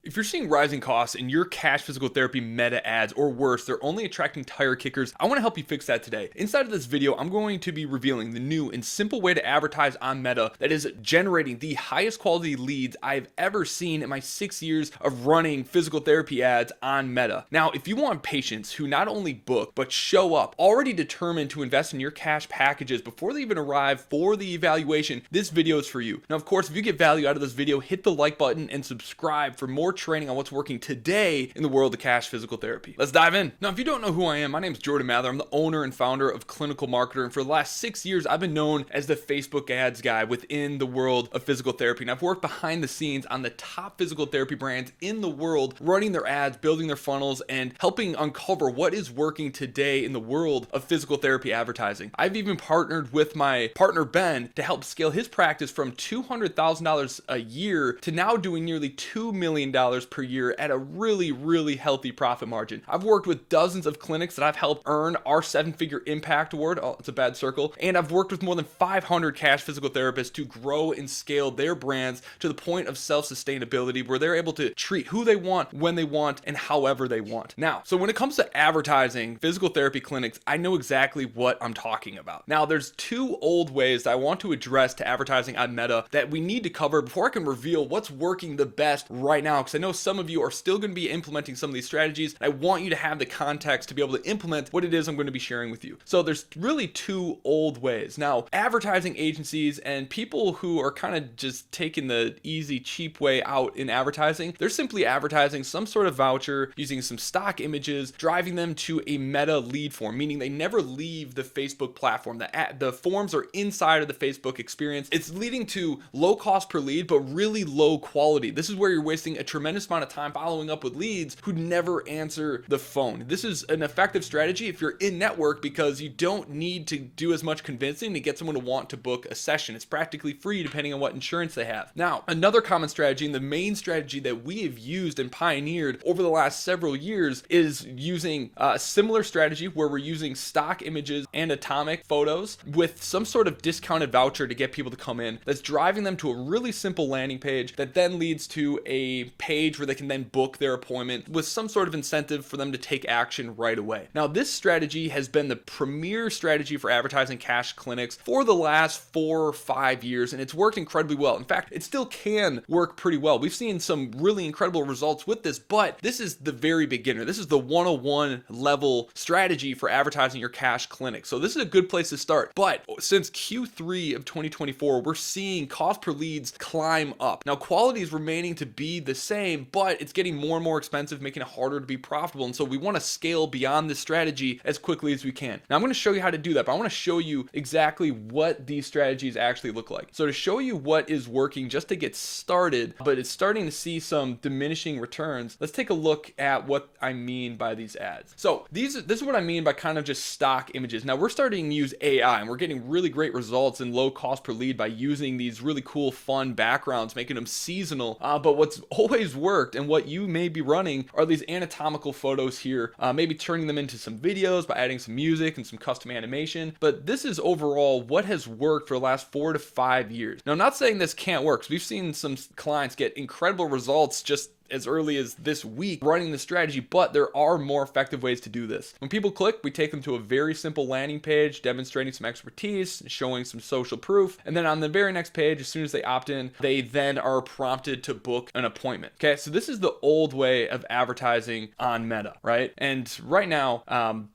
If you're seeing rising costs in your cash physical therapy meta ads, or worse, they're only attracting tire kickers, I want to help you fix that today. Inside of this video, I'm going to be revealing the new and simple way to advertise on Meta that is generating the highest quality leads I've ever seen in my 6 years of running physical therapy ads on Meta. Now, if you want patients who not only book, but show up, already determined to invest in your cash packages before they even arrive for the evaluation, this video is for you. Now, of course, if you get value out of this video, hit the like button and subscribe for more training on what's working today in the world of cash physical therapy. Let's dive in. Now, if you don't know who I am, my name is Jordan Mather. I'm the owner and founder of Clinical Marketer, and for the last 6 years, I've been known as the Facebook ads guy within the world of physical therapy. And I've worked behind the scenes on the top physical therapy brands in the world, running their ads, building their funnels, and helping uncover what is working today in the world of physical therapy advertising. I've even partnered with my partner Ben to help scale his practice from $200,000 a year to now doing nearly $2 million per year at a really healthy profit margin. I've worked with dozens of clinics that I've helped earn our 7-figure impact award. Oh, it's a bad circle. And I've worked with more than 500 cash physical therapists to grow and scale their brands to the point of self-sustainability where they're able to treat who they want, when they want, and however they want. Now, so when it comes to advertising physical therapy clinics, I know exactly what I'm talking about. Now, there's two old ways that I want to address to advertising on Meta that we need to cover before I can reveal what's working the best right now, because I know some of you are still going to be implementing some of these strategies. I want you to have the context to be able to implement what it is I'm going to be sharing with you. So there's really two old ways. Now, advertising agencies and people who are kind of just taking the easy, cheap way out in advertising, they're simply advertising some sort of voucher using some stock images, driving them to a Meta lead form, meaning they never leave the Facebook platform. The forms are inside of the Facebook experience. It's leading to low cost per lead, but really low quality. This is where you're wasting a tremendous amount of time following up with leads who never answer the phone. This is an effective strategy if you're in network because you don't need to do as much convincing to get someone to want to book a session. It's practically free depending on what insurance they have. Now, another common strategy, and the main strategy that we have used and pioneered over the last several years, is using a similar strategy where we're using stock images and atomic photos with some sort of discounted voucher to get people to come in. That's driving them to a really simple landing page that then leads to a page where they can then book their appointment with some sort of incentive for them to take action right away. Now, this strategy has been the premier strategy for advertising cash clinics for the last 4 or 5 years, and it's worked incredibly well. In fact, it still can work pretty well. We've seen some really incredible results with this, but this is the very beginner. This is the 101 level strategy for advertising your cash clinic. So this is a good place to start. But since Q3 of 2024, we're seeing cost per leads climb up. Now, quality is remaining to be the same, but it's getting more and more expensive, making it harder to be profitable. And so we want to scale beyond this strategy as quickly as we can. Now, I'm going to show you how to do that, but I want to show you exactly what these strategies actually look like. So to show you what is working just to get started, but it's starting to see some diminishing returns, let's take a look at what I mean by these ads. So this is what I mean by kind of just stock images. Now, we're starting to use AI, and we're getting really great results in low cost per lead by using these really cool, fun backgrounds, making them seasonal. But what's always worked and what you may be running are these anatomical photos here, maybe turning them into some videos by adding some music and some custom animation. But this is overall what has worked for the last 4 to 5 years. Now, I'm not saying this can't work, because we've seen some clients get incredible results just as early as this week running the strategy, but there are more effective ways to do this. When people click, we take them to a very simple landing page demonstrating some expertise, showing some social proof, and then on the very next page, as soon as they opt in, they then are prompted to book an appointment. Okay, so this is the old way of advertising on Meta, right? And right now,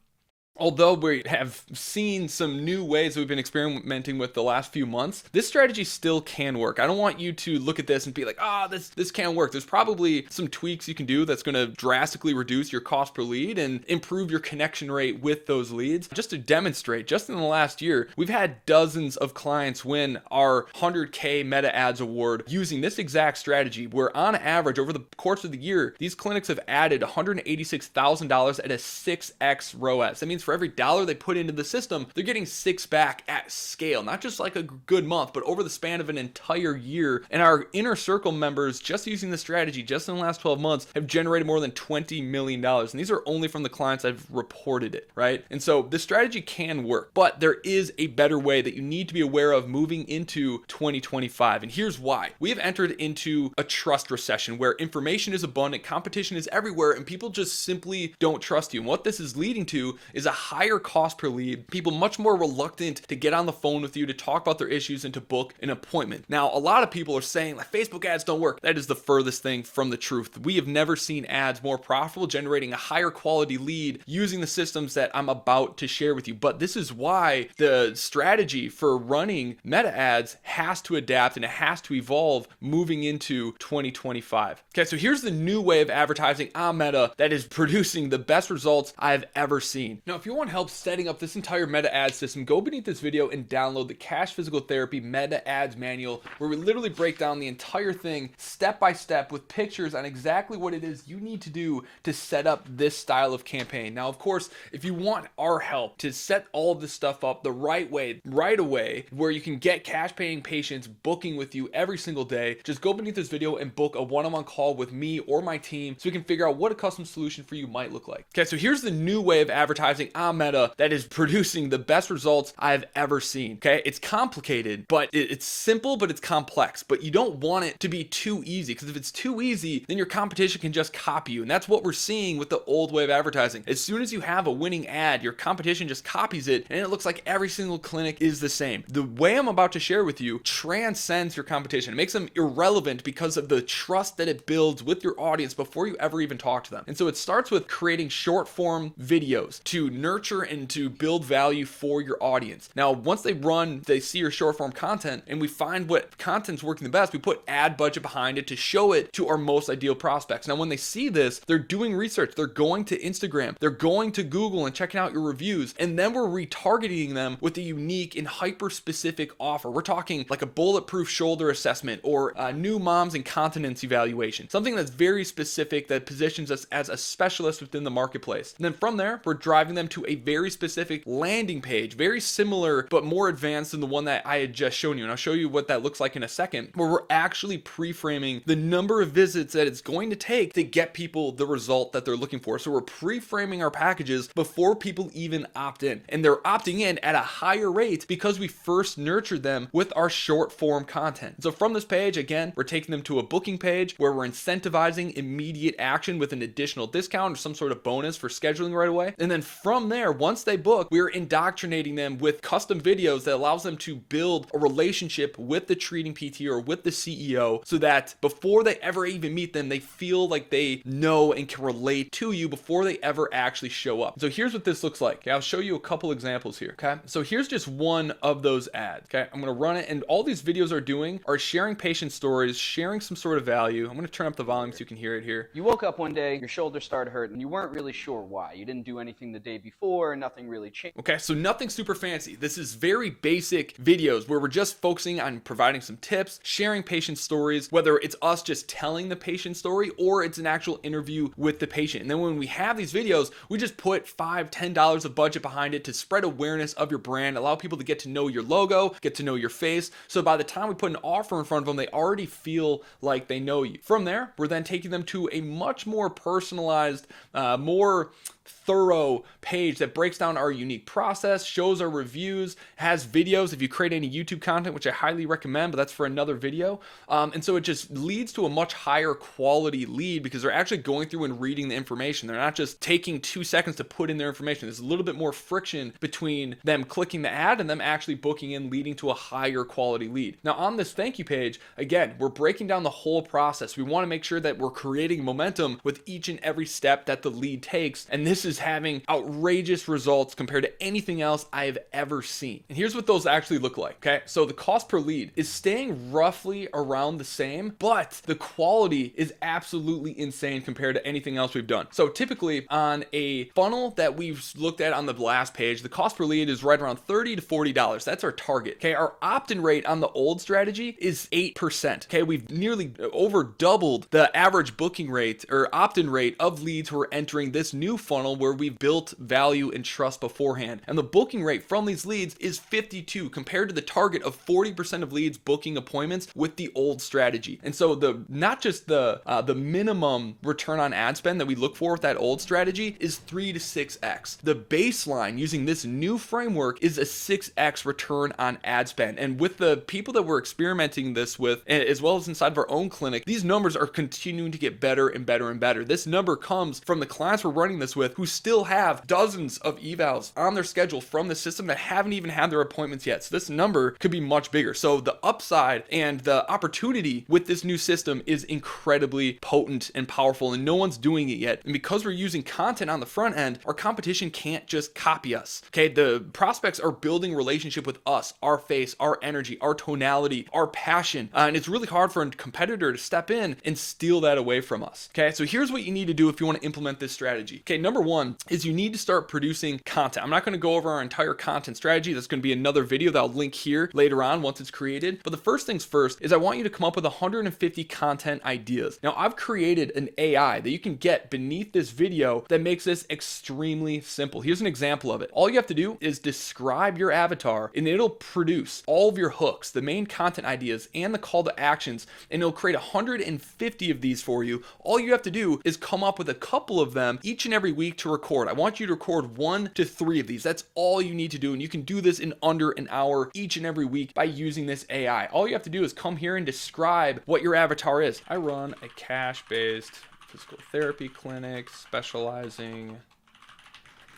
although we have seen some new ways that we've been experimenting with the last few months, this strategy still can work. I don't want you to look at this and be like, this can't work. There's probably some tweaks you can do that's going to drastically reduce your cost per lead and improve your connection rate with those leads. Just to demonstrate, just in the last year, we've had dozens of clients win our 100K Meta Ads Award using this exact strategy, where on average, over the course of the year, these clinics have added $186,000 at a 6x ROAS. That means for every dollar they put into the system, they're getting 6 back at scale, not just like a good month, but over the span of an entire year. And our inner circle members, just using the strategy just in the last 12 months, have generated more than $20 million. And these are only from the clients I've reported it, right? And so this strategy can work, but there is a better way that you need to be aware of moving into 2025. And here's why. We have entered into a trust recession where information is abundant, competition is everywhere, and people just simply don't trust you. And what this is leading to is a higher cost per lead, people much more reluctant to get on the phone with you, to talk about their issues, and to book an appointment. Now, a lot of people are saying like Facebook ads don't work. That is the furthest thing from the truth. We have never seen ads more profitable, generating a higher quality lead using the systems that I'm about to share with you. But this is why the strategy for running meta ads has to adapt and it has to evolve moving into 2025. Okay, so here's the new way of advertising on Meta that is producing the best results I've ever seen. Now, if you want help setting up this entire Meta ad system, go beneath this video and download the Cash Physical Therapy Meta Ads Manual, where we literally break down the entire thing step by step with pictures on exactly what it is you need to do to set up this style of campaign. Now, of course, if you want our help to set all of this stuff up the right way, right away, where you can get cash paying patients booking with you every single day, just go beneath this video and book a one-on-one call with me or my team so we can figure out what a custom solution for you might look like. Okay, so here's the new way of advertising on Meta that is producing the best results I've ever seen. Okay, it's complicated, but it's simple, but it's complex. But you don't want it to be too easy, because if it's too easy, then your competition can just copy you. And that's what we're seeing with the old way of advertising. As soon as you have a winning ad, your competition just copies it, and it looks like every single clinic is the same. The way I'm about to share with you transcends your competition. It makes them irrelevant because of the trust that it builds with your audience before you ever even talk to them. And so it starts with creating short form videos to nurture and to build value for your audience. Now, once they see your short form content and we find what content's working the best, we put ad budget behind it to show it to our most ideal prospects. Now, when they see this, they're doing research. They're going to Instagram. They're going to Google and checking out your reviews. And then we're retargeting them with a unique and hyper specific offer. We're talking like a bulletproof shoulder assessment or new moms and continence evaluation, something that's very specific that positions us as a specialist within the marketplace. And then from there, we're driving them to a very specific landing page, very similar but more advanced than the one that I had just shown you. And I'll show you what that looks like in a second, where we're actually pre-framing the number of visits that it's going to take to get people the result that they're looking for. So we're pre-framing our packages before people even opt in, and they're opting in at a higher rate because we first nurtured them with our short form content. So from this page, again, we're taking them to a booking page where we're incentivizing immediate action with an additional discount or some sort of bonus for scheduling right away. And then from there, once they book, we're indoctrinating them with custom videos that allows them to build a relationship with the treating PT or with the CEO, so that before they ever even meet them, they feel like they know and can relate to you before they ever actually show up. So here's what this looks like. Okay, I'll show you a couple examples here. Okay, so here's just one of those ads. Okay, I'm going to run it, and all these videos are doing are sharing patient stories, sharing some sort of value. I'm going to turn up the volume so you can hear it here. You woke up one day, your shoulder started hurting, and you weren't really sure why. You didn't do anything the day before, nothing really changed. Okay, so nothing super fancy. This is very basic videos where we're just focusing on providing some tips, sharing patient stories, whether it's us just telling the patient story or it's an actual interview with the patient. And then when we have these videos, we just put $5, $10 of budget behind it to spread awareness of your brand, allow people to get to know your logo, get to know your face. So by the time we put an offer in front of them, they already feel like they know you. From there, we're then taking them to a much more personalized, more thorough page that breaks down our unique process, shows our reviews, has videos if you create any YouTube content, which I highly recommend, but that's for another video. And so it just leads to a much higher quality lead because they're actually going through and reading the information. They're not just taking 2 seconds to put in their information. There's a little bit more friction between them clicking the ad and them actually booking in, leading to a higher quality lead. Now on this thank you page, again, we're breaking down the whole process. We want to make sure that we're creating momentum with each and every step that the lead takes. And this is having outrageous results compared to anything else I have ever seen. And here's what those actually look like. Okay, so the cost per lead is staying roughly around the same, but the quality is absolutely insane compared to anything else we've done. So typically on a funnel that we've looked at on the last page, the cost per lead is right around $30 to $40. That's our target. Okay, our opt-in rate on the old strategy is 8%. Okay, we've nearly over doubled the average booking rate or opt-in rate of leads who are entering this new funnel where we've built value and trust beforehand. And the booking rate from these leads is 52 compared to the target of 40% of leads booking appointments with the old strategy. And so not just the minimum return on ad spend that we look for with that old strategy is 3 to 6x. The baseline using this new framework is a 6x return on ad spend. And with the people that we're experimenting this with, as well as inside of our own clinic, these numbers are continuing to get better and better and better. This number comes from the clients we're running this with who still have dozens of evals on their schedule from the system that haven't even had their appointments yet. So this number could be much bigger. So the upside and the opportunity with this new system is incredibly potent and powerful, and no one's doing it yet. And because we're using content on the front end, our competition can't just copy us. Okay, the prospects are building relationship with us, our face, our energy, our tonality, our passion, and it's really hard for a competitor to step in and steal that away from us. Okay, so here's what you need to do if you want to implement this strategy. Okay, number one is you need to start producing content. I'm not going to go over our entire content strategy. That's going to be another video that I'll link here later on once it's created. But the first things first is I want you to come up with 150 content ideas. Now, I've created an AI that you can get beneath this video that makes this extremely simple. Here's an example of it. All you have to do is describe your avatar and it'll produce all of your hooks, the main content ideas, and the call to actions, and it'll create 150 of these for you. All you have to do is come up with a couple of them each and every week to record. I want you to record 1 to 3 of these. That's all you need to do, and you can do this in under an hour each and every week by using this AI. All you have to do is come here and describe what your avatar is. I run a cash-based physical therapy clinic specializing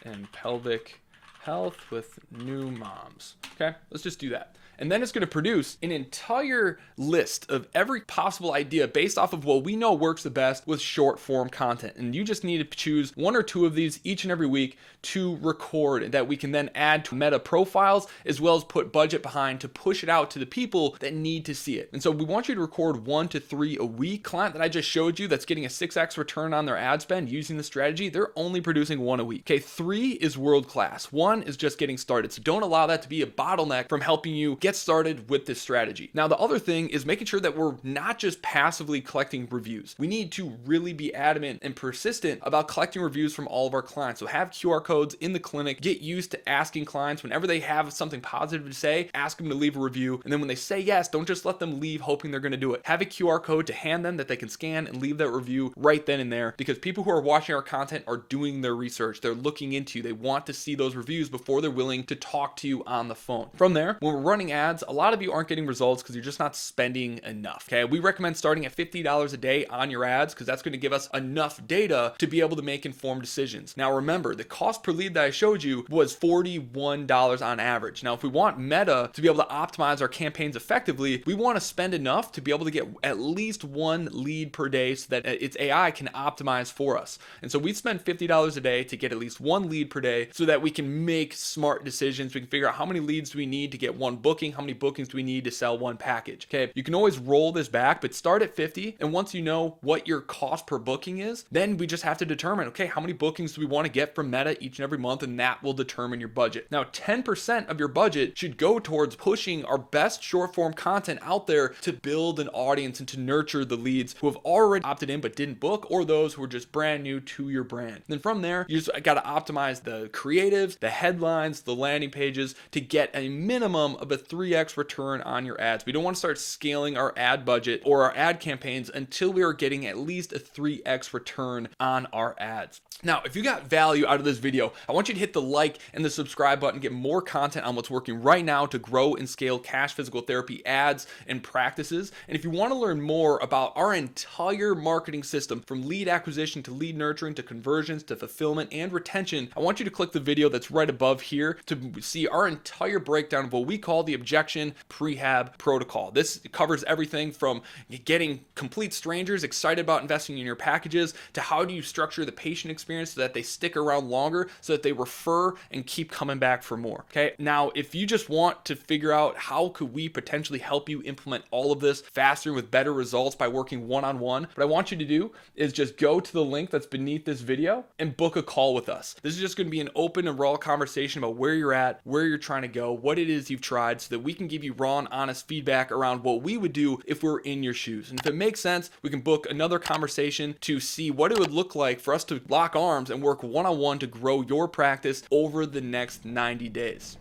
in pelvic health with new moms. Okay, let's just do that. And then it's going to produce an entire list of every possible idea based off of what we know works the best with short form content. And you just need to choose 1 or 2 of these each and every week to record that we can then add to Meta profiles, as well as put budget behind to push it out to the people that need to see it. And so we want you to record 1 to 3 a week. Client that I just showed you that's getting a 6x return on their ad spend using the strategy, they're only producing 1 a week. Okay, 3 is world class. 1 is just getting started. So don't allow that to be a bottleneck from helping you get started with this strategy. Now, the other thing is making sure that we're not just passively collecting reviews. We need to really be adamant and persistent about collecting reviews from all of our clients. So have QR codes in the clinic, get used to asking clients whenever they have something positive to say, ask them to leave a review. And then when they say yes, don't just let them leave hoping they're going to do it. Have a QR code to hand them that they can scan and leave that review right then and there, because people who are watching our content are doing their research. They're looking into you. They want to see those reviews before they're willing to talk to you on the phone. From there, when we're running ads, a lot of you aren't getting results because you're just not spending enough. Okay, we recommend starting at $50 a day on your ads because that's going to give us enough data to be able to make informed decisions. Now remember, the cost per lead that I showed you was $41 on average. Now if we want Meta to be able to optimize our campaigns effectively, we want to spend enough to be able to get at least 1 lead per day so that its AI can optimize for us. And so we spend $50 a day to get at least 1 lead per day so that we can make smart decisions. We can figure out how many leads do we need to get 1 booking, how many bookings do we need to sell 1 package. Okay, you can always roll this back, but start at 50. And once you know what your cost per booking is, then we just have to determine, okay, how many bookings do we want to get from Meta each and every month, and that will determine your budget. Now 10% of your budget should go towards pushing our best short form content out there to build an audience and to nurture the leads who have already opted in but didn't book, or those who are just brand new to your brand. Then from there, you just got to optimize the creatives, the headlines, the landing pages to get a minimum of a 3x return on your ads. We don't want to start scaling our ad budget or our ad campaigns until we are getting at least a 3x return on our ads. Now, if you got value out of this video, I want you to hit the like and the subscribe button, get more content on what's working right now to grow and scale cash physical therapy ads and practices. And if you want to learn more about our entire marketing system, from lead acquisition to lead nurturing to conversions to fulfillment and retention, I want you to click the video that's right above here to see our entire breakdown of what we call the objection prehab protocol. This covers everything from getting complete strangers excited about investing in your packages to how do you structure the patient experience so that they stick around longer, so that they refer and keep coming back for more. Okay, now if you just want to figure out how could we potentially help you implement all of this faster with better results by working one-on-one, what I want you to do is just go to the link that's beneath this video and book a call with us. This is just going to be an open and raw conversation about where you're at, where you're trying to go, what it is you've tried, so that we can give you raw and honest feedback around what we would do if we're in your shoes. And if it makes sense, we can book another conversation to see what it would look like for us to lock arms and work one-on-one to grow your practice over the next 90 days.